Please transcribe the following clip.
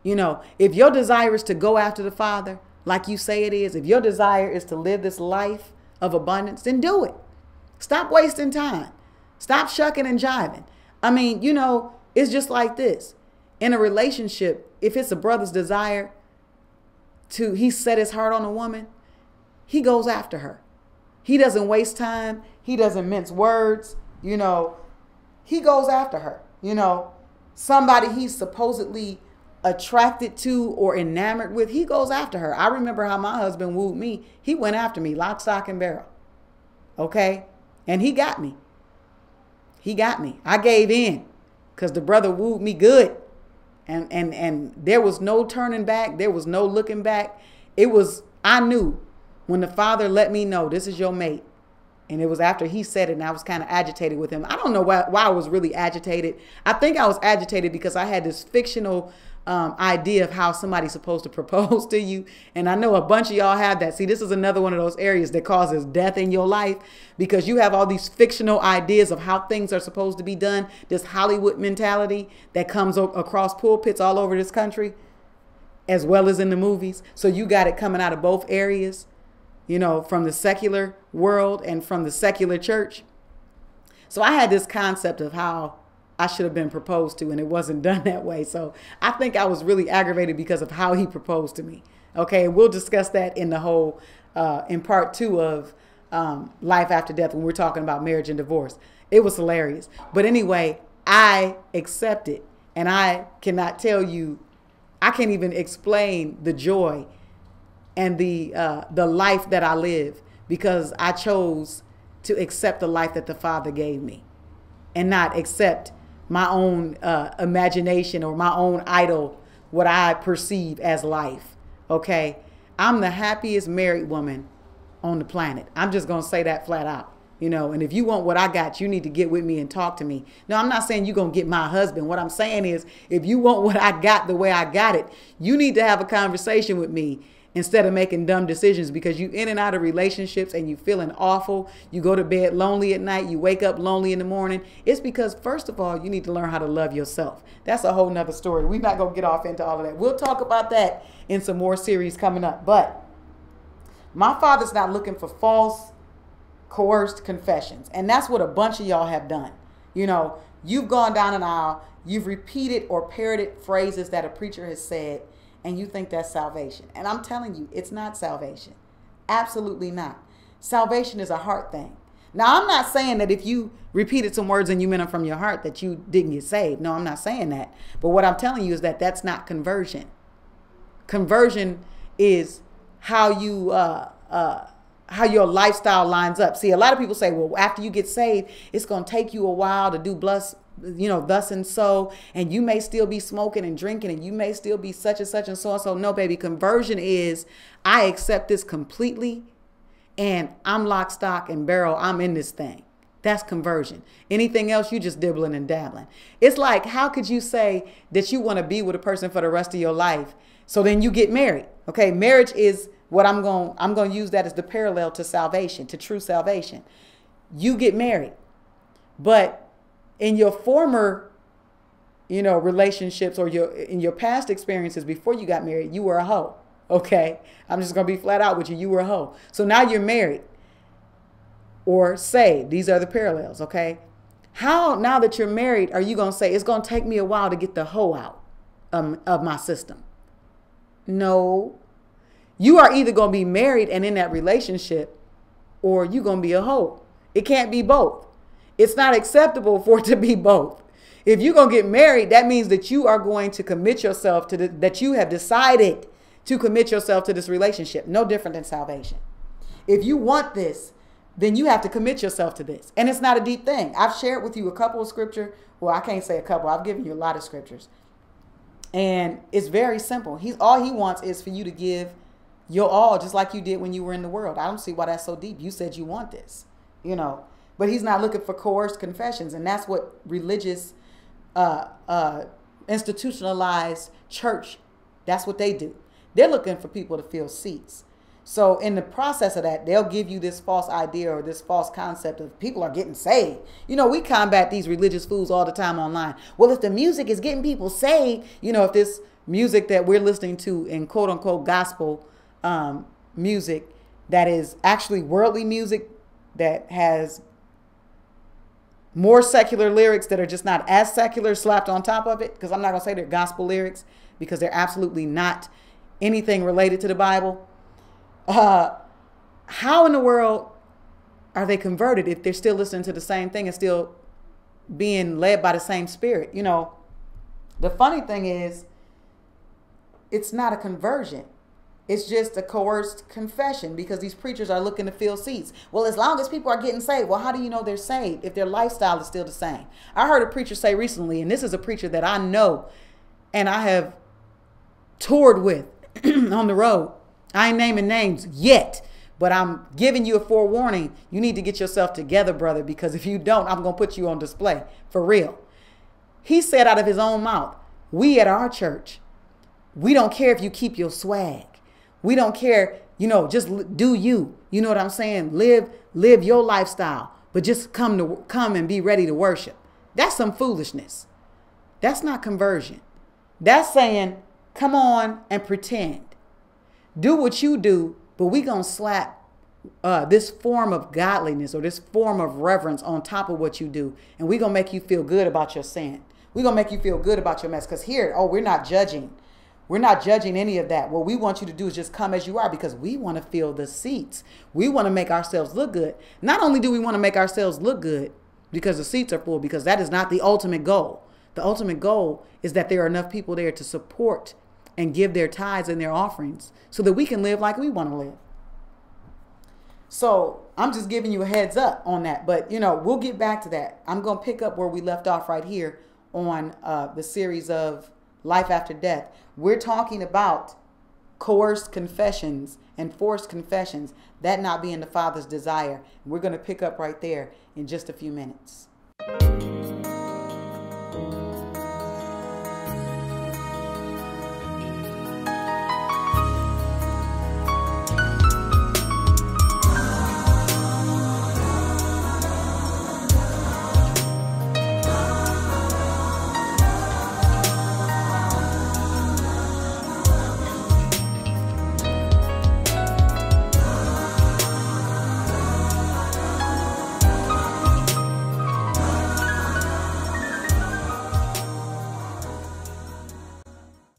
You know, if your desire is to go after the Father, like you say it is, if your desire is to live this life of abundance, then do it. Stop wasting time. Stop shucking and jiving. I mean, you know, it's just like this. In a relationship, if it's a brother's desire he set his heart on a woman, he goes after her. He doesn't waste time. He doesn't mince words. You know, he goes after her. You know, somebody he's supposedly attracted to or enamored with, he goes after her. I remember how my husband wooed me. He went after me, lock, stock, and barrel. Okay? And he got me. He got me. I gave in because the brother wooed me good. And there was no turning back. There was no looking back. I knew when the Father let me know, this is your mate. And it was after he said it, and I was kind of agitated with him. I don't know why I was really agitated. I think I was agitated because I had this fictional idea of how somebody's supposed to propose to you. And I know a bunch of y'all have that. See, this is another one of those areas that causes death in your life because you have all these fictional ideas of how things are supposed to be done. This Hollywood mentality that comes across pulpits all over this country, as well as in the movies. So you got it coming out of both areas, you know, from the secular world and from the secular church. So I had this concept of how I should have been proposed to, and it wasn't done that way. So I think I was really aggravated because of how he proposed to me. Okay, we'll discuss that in the whole, in part 2 of Life After Death when we're talking about marriage and divorce. It was hilarious. But anyway, I accepted, and I cannot tell you, I can't even explain the joy and the life that I live because I chose to accept the life that the Father gave me and not accept my own imagination or my own idol, what I perceive as life. Okay. I'm the happiest married woman on the planet. I'm just going to say that flat out, you know, and if you want what I got, you need to get with me and talk to me. No, I'm not saying you're going to get my husband. What I'm saying is if you want what I got the way I got it, you need to have a conversation with me instead of making dumb decisions because you in and out of relationships and you feeling awful. You go to bed lonely at night. You wake up lonely in the morning. It's because, first of all, you need to learn how to love yourself. That's a whole nother story. We're not going to get off into all of that. We'll talk about that in some more series coming up. But my Father's not looking for false, coerced confessions. And that's what a bunch of y'all have done. You know, you've gone down an aisle. You've repeated or parroted phrases that a preacher has said. And you think that's salvation. And I'm telling you, it's not salvation. Absolutely not. Salvation is a heart thing. Now, I'm not saying that if you repeated some words and you meant them from your heart that you didn't get saved. No, I'm not saying that. But what I'm telling you is that that's not conversion. Conversion is how your lifestyle lines up. See, a lot of people say, well, after you get saved, it's going to take you a while to do thus and so, and you may still be smoking and drinking, and you may still be such and such and so and so. No, baby, conversion is I accept this completely, and I'm lock, stock, and barrel. I'm in this thing. That's conversion. Anything else, you just dibbling and dabbling. It's like, how could you say that you want to be with a person for the rest of your life, so then you get married? Okay, marriage is what I'm going to use that as the parallel to salvation, to true salvation. You get married, but in your former, relationships or in your past experiences before you got married, you were a hoe. Okay. I'm just going to be flat out with you. You were a hoe. So now you're married or saved. These are the parallels. Okay. How, now that you're married, are you going to say it's going to take me a while to get the hoe out of my system? No. You are either going to be married and in that relationship, or you're going to be a hoe. It can't be both. It's not acceptable for it to be both. If you're going to get married, that means that you are going to commit yourself to that you have decided to commit yourself to this relationship. No different than salvation. If you want this, then you have to commit yourself to this. And it's not a deep thing. I've shared with you a couple of scripture. Well, I can't say a couple. I've given you a lot of scriptures. And it's very simple. All he wants is for you to give your all, just like you did when you were in the world. I don't see why that's so deep. You said you want this, but he's not looking for coerced confessions. And that's what religious, institutionalized church, that's what they do. They're looking for people to fill seats. So in the process of that, they'll give you this false idea or this false concept of people are getting saved. We combat these religious fools all the time online. Well, if the music is getting people saved, if this music that we're listening to in quote unquote gospel music that is actually worldly music that has more secular lyrics that are just not as secular slapped on top of it, because I'm not going to say they're gospel lyrics because they're absolutely not anything related to the Bible. How in the world are they converted if they're still listening to the same thing and still being led by the same spirit? You know, the funny thing is, it's not a conversion. It's just a coerced confession because these preachers are looking to fill seats. Well, as long as people are getting saved, well, how do you know they're saved if their lifestyle is still the same? I heard a preacher say recently, and this is a preacher that I know and I have toured with on the road. I ain't naming names yet, but I'm giving you a forewarning. You need to get yourself together, brother, because if you don't, I'm going to put you on display for real. He said out of his own mouth, we at our church, we don't care if you keep your swag. We don't care, you know, just do you. You know what I'm saying? Live your lifestyle, but just come and be ready to worship. That's some foolishness. That's not conversion. That's saying, come on and pretend. Do what you do, but we gonna slap this form of godliness or this form of reverence on top of what you do, and we gonna make you feel good about your sin. We gonna make you feel good about your mess. Because here, oh, we're not judging. We're not judging any of that. What we want you to do is just come as you are because we want to fill the seats. We want to make ourselves look good. Not only do we want to make ourselves look good because the seats are full, because that is not the ultimate goal. The ultimate goal is that there are enough people there to support and give their tithes and their offerings so that we can live like we want to live. So I'm just giving you a heads up on that. But, you know, we'll get back to that. I'm going to pick up where we left off right here on the series of Life After Death. We're talking about coerced confessions and forced confessions, that not being the Father's desire. We're going to pick up right there in just a few minutes.